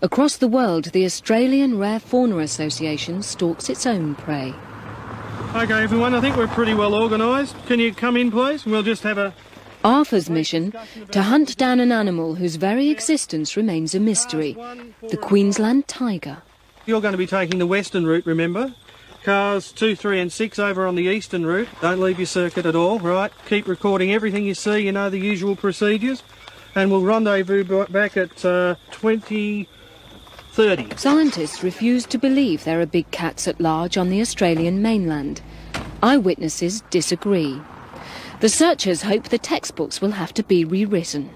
Across the world, the Australian Rare Fauna Association stalks its own prey. OK, everyone, I think we're pretty well organised. Can you come in, please? We'll just have a... ARFA's mission, to hunt down an animal whose very existence remains a mystery, the Queensland tiger. You're going to be taking the western route, remember? Cars 2, 3 and 6 over on the eastern route. Don't leave your circuit at all, right? Keep recording everything you see, you know the usual procedures. And we'll rendezvous back at 20:30. Scientists refuse to believe there are big cats at large on the Australian mainland. Eyewitnesses disagree. The searchers hope the textbooks will have to be rewritten.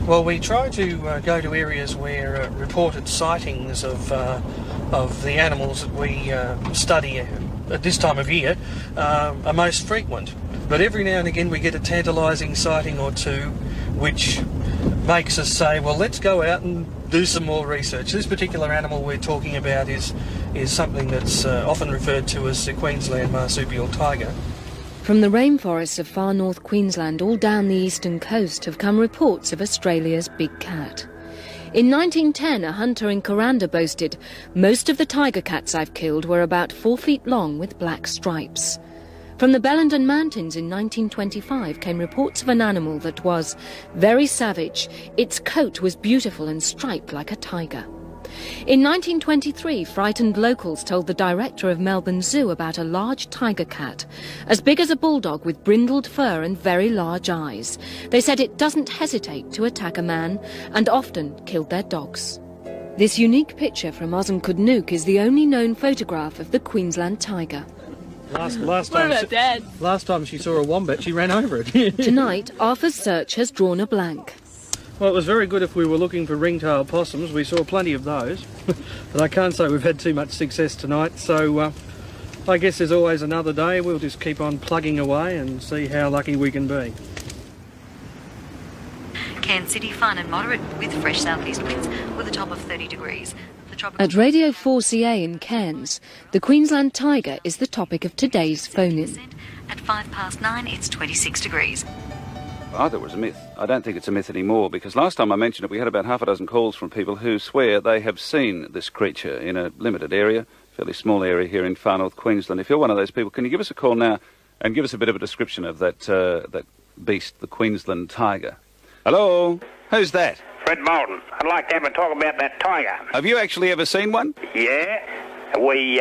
Well, we try to go to areas where reported sightings of the animals that we study at this time of year are most frequent. But every now and again we get a tantalising sighting or two which makes us say, well, let's go out and do some more research. This particular animal we're talking about is something that's often referred to as the Queensland marsupial tiger. From the rainforests of far north Queensland all down the eastern coast have come reports of Australia's big cat. In 1910, a hunter in Kuranda boasted, "Most of the tiger cats I've killed were about 4 feet long with black stripes." From the Bellenden Mountains in 1925 came reports of an animal that was very savage. Its coat was beautiful and striped like a tiger. In 1923, frightened locals told the director of Melbourne Zoo about a large tiger cat, as big as a bulldog with brindled fur and very large eyes. They said it doesn't hesitate to attack a man and often killed their dogs. This unique picture from Ozumkudnook is the only known photograph of the Queensland tiger. Last time she saw a wombat, she ran over it. Tonight, ARFA's search has drawn a blank. Well, it was very good if we were looking for ring-tailed possums. We saw plenty of those. But I can't say we've had too much success tonight. So I guess there's always another day. We'll just keep on plugging away and see how lucky we can be. Cairns City, fine and moderate with fresh southeast winds with a top of 30 degrees. At Radio 4CA in Cairns, the Queensland tiger is the topic of today's phone-in. At 9:05, it's 26 degrees. I thought it was a myth. I don't think it's a myth anymore, because last time I mentioned it, we had about half a dozen calls from people who swear they have seen this creature in a limited area, fairly small area here in far north Queensland. If you're one of those people, can you give us a call now and give us a bit of a description of that beast, the Queensland tiger? Hello? Who's that? Fred Moulton. I'd like to have a talk about that tiger. Have you actually ever seen one? Yeah. We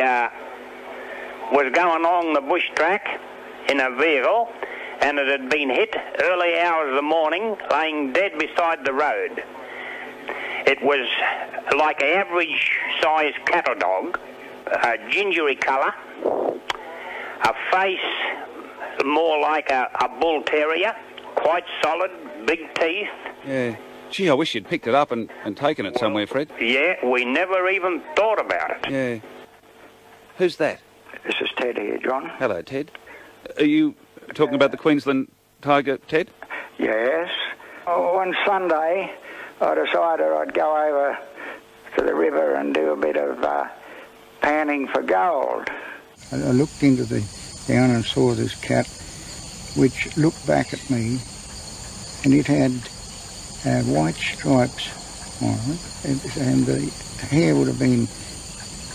was going along the bush track in a vehicle, and it had been hit early hours of the morning, laying dead beside the road. It was like an average-sized cattle dog, a gingery colour, a face more like a bull terrier, quite solid, big teeth. Yeah. Gee, I wish you'd picked it up and taken it somewhere, Fred. Yeah, we never even thought about it. Yeah. Who's that? This is Ted here, John. Hello, Ted. Are you talking about the Queensland tiger, Ted? Yes. On Sunday, I decided I'd go over to the river and do a bit of panning for gold. I looked into the down and saw this cat, which looked back at me, and it had white stripes on it, and the hair would have been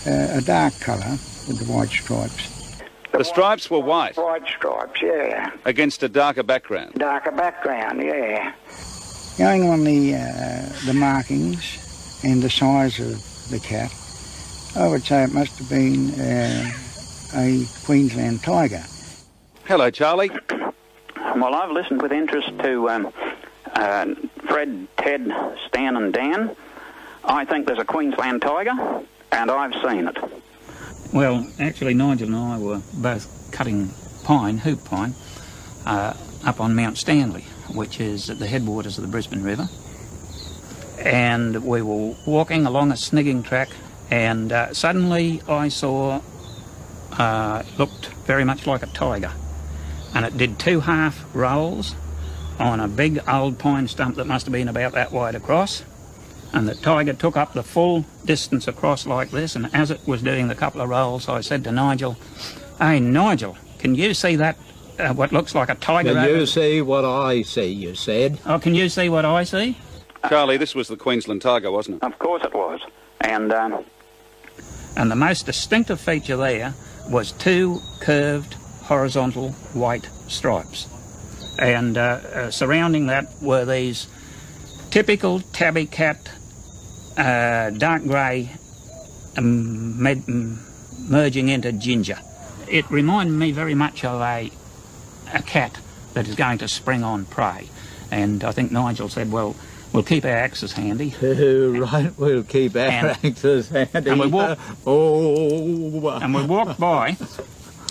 a dark colour with the white stripes. The stripes were white? White stripes, yeah. Against a darker background? Darker background, yeah. Going on the markings and the size of the cat, I would say it must have been a Queensland tiger. Hello, Charlie. Well, I've listened with interest to Fred, Ted, Stan and Dan. I think there's a Queensland tiger, and I've seen it. Well, actually, Nigel and I were both cutting pine, hoop pine, up on Mount Stanley, which is at the headwaters of the Brisbane River. And we were walking along a snigging track, and suddenly I saw, looked very much like a tiger. And it did 2 half rolls on a big old pine stump that must have been about that wide across. And the tiger took up the full distance across like this, and as it was doing the couple of rolls, I said to Nigel, "Hey, Nigel, can you see that, what looks like a tiger?" Can you see what I see, you said? Oh, can you see what I see? Charlie, this was the Queensland tiger, wasn't it? Of course it was. And the most distinctive feature there was 2 curved horizontal white stripes. And surrounding that were these typical tabby cat, dark grey, merging into ginger. It reminded me very much of a cat that is going to spring on prey. And I think Nigel said, well, we'll keep our axes handy. Right, we'll keep our axes handy. And we walked by,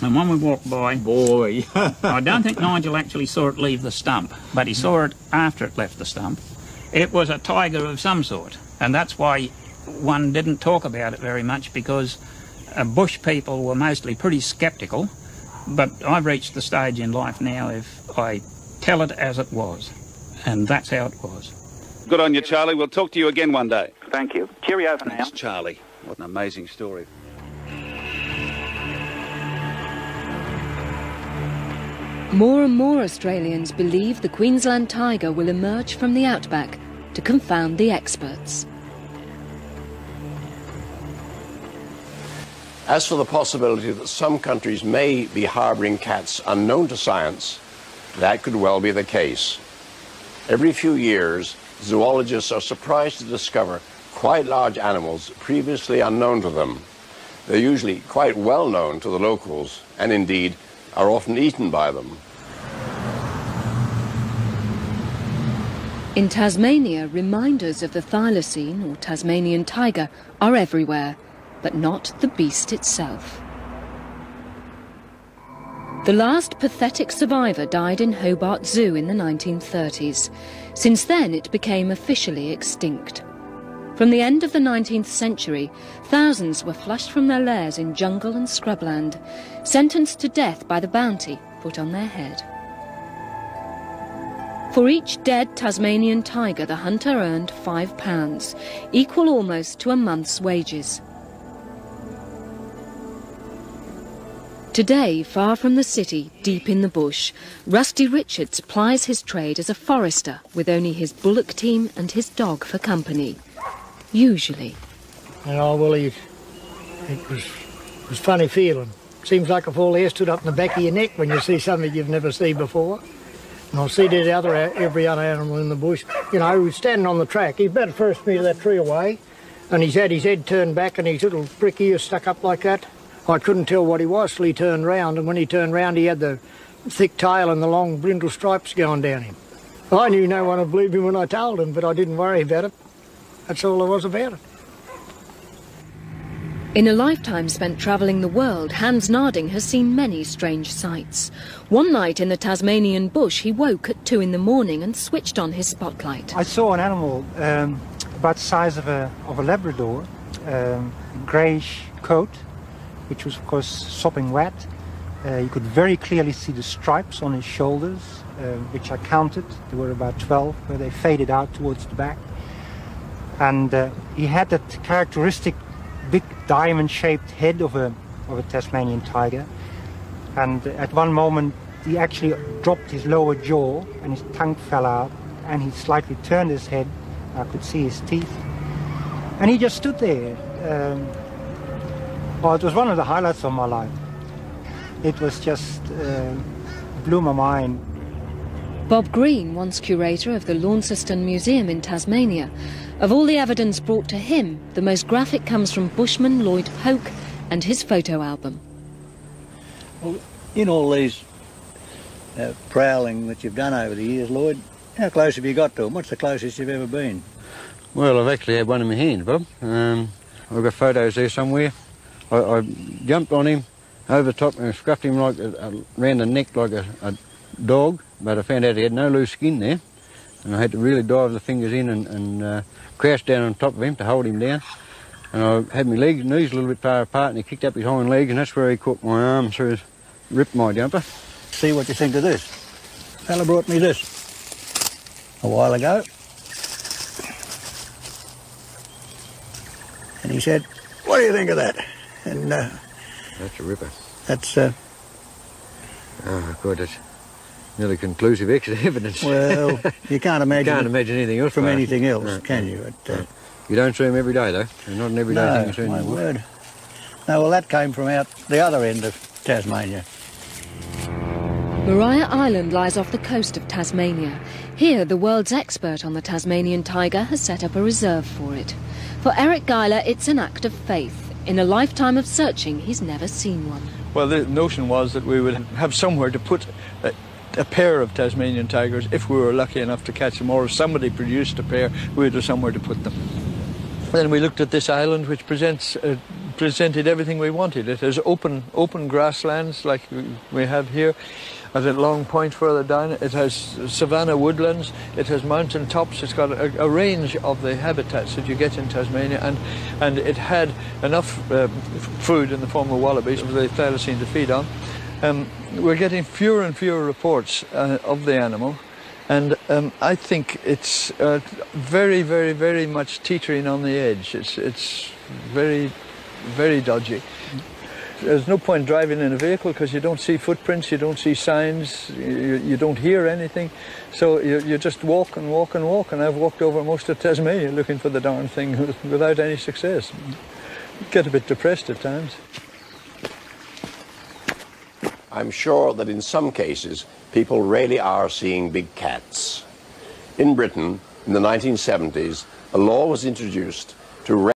and when we walked by... Boy! I don't think Nigel actually saw it leave the stump, but he saw it after it left the stump. It was a tiger of some sort, and that's why one didn't talk about it very much, because bush people were mostly pretty sceptical, but I've reached the stage in life now if I tell it as it was, and that's how it was. Good on you, Charlie. We'll talk to you again one day. thank you. Cheerio for now. Thanks, Charlie. What an amazing story. More and more Australians believe the Queensland tiger will emerge from the outback to confound the experts. As for the possibility that some countries may be harbouring cats unknown to science, that could well be the case. Every few years, zoologists are surprised to discover quite large animals previously unknown to them. They're usually quite well known to the locals, and indeed are often eaten by them. In Tasmania, reminders of the Thylacine, or Tasmanian tiger, are everywhere, but not the beast itself. The last pathetic survivor died in Hobart Zoo in the 1930s. Since then, it became officially extinct. From the end of the 19th century, thousands were flushed from their lairs in jungle and scrubland, sentenced to death by the bounty put on their head. For each dead Tasmanian tiger, the hunter earned £5, equal almost to a month's wages. Today, far from the city, deep in the bush, Rusty Richards plies his trade as a forester with only his bullock team and his dog for company. Usually. Oh, well, it was funny feeling. Seems like if all the hair stood up in the back of your neck when you see something you've never seen before. And I see every other animal in the bush. You know, he was standing on the track. He's about the first metre of that tree away, and he's had his head turned back and his little brick ears stuck up like that. I couldn't tell what he was till he turned round, and when he turned round he had the thick tail and the long brindle stripes going down him. I knew no one would believe him when I told him, but I didn't worry about it. That's all there was about it. In a lifetime spent travelling the world, Hans Narding has seen many strange sights. One night in the Tasmanian bush, he woke at 2 in the morning and switched on his spotlight. I saw an animal about the size of a Labrador, greyish coat, which was of course sopping wet. You could very clearly see the stripes on his shoulders, which I counted. There were about 12, where they faded out towards the back. And he had that characteristic big diamond-shaped head of a Tasmanian tiger. And at one moment he actually dropped his lower jaw and his tongue fell out, and he slightly turned his head. I could see his teeth. And he just stood there. Well, it was one of the highlights of my life. It was just blew my mind. Bob Green, once curator of the Launceston Museum in Tasmania. Of all the evidence brought to him, the most graphic comes from Bushman Lloyd Poke and his photo album. Well, in all these prowling that you've done over the years, Lloyd, how close have you got to them? What's the closest you've ever been? Well, I've actually had one in my hand, Bob. I've got photos there somewhere. I jumped on him over the top and scuffed him like around the neck like a dog, but I found out he had no loose skin there, and I had to really dive the fingers in and crouch down on top of him to hold him down. And I had my legs and knees a little bit far apart, and he kicked up his hind leg, and that's where he caught my arm, so he ripped my jumper. See what you think of this. Fella brought me this a while ago, and he said, "What do you think of that?" And that's a ripper. That's oh God, nearly conclusive evidence. Well, you can't imagine. Anything else from anything else, can you? You don't see them every day, though. They're not an everyday thing you see in the bush. Word. No, well, that came from out the other end of Tasmania. Maria Island lies off the coast of Tasmania. Here, the world's expert on the Tasmanian tiger has set up a reserve for it. For Eric Geiler, it's an act of faith. In a lifetime of searching, he's never seen one. Well, the notion was that we would have somewhere to put a pair of Tasmanian tigers if we were lucky enough to catch them, or if somebody produced a pair, we would have somewhere to put them. Then we looked at this island, which presented everything we wanted. It has open grasslands like we have here. At a long point further down, it has savanna woodlands, it has mountain tops, it's got a range of the habitats that you get in Tasmania, and it had enough food in the form of wallabies for the thylacine to feed on. We're getting fewer and fewer reports of the animal, and I think it's very, very, very much teetering on the edge. It's very, very dodgy. There's no point driving in a vehicle because you don't see footprints, you don't see signs, you don't hear anything. So you just walk and walk and walk, and I've walked over most of Tasmania looking for the darn thing without any success. Get a bit depressed at times. I'm sure that in some cases people really are seeing big cats. In Britain, in the 1970s, a law was introduced to